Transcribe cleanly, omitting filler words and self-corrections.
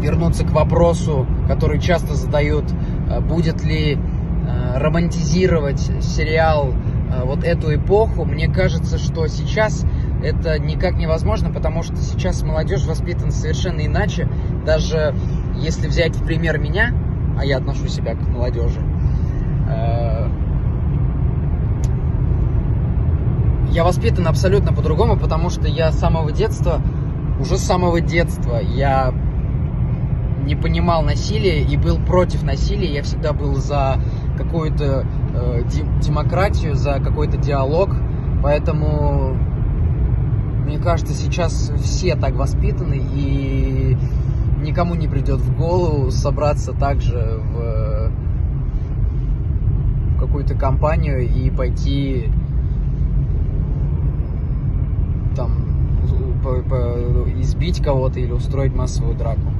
вернуться к вопросу, который часто задают, будет ли романтизировать сериал вот эту эпоху, мне кажется, что сейчас это никак невозможно, потому что сейчас молодежь воспитана совершенно иначе. Даже если взять в пример меня, а я отношу себя к молодежи, я воспитан абсолютно по-другому, потому что я с самого детства я не понимал насилия и был против насилия. Я всегда был за какую-то демократию, за какой-то диалог. Поэтому, мне кажется, сейчас все так воспитаны, и никому не придет в голову собраться также в какую-то компанию и пойти там избить кого-то или устроить массовую драку.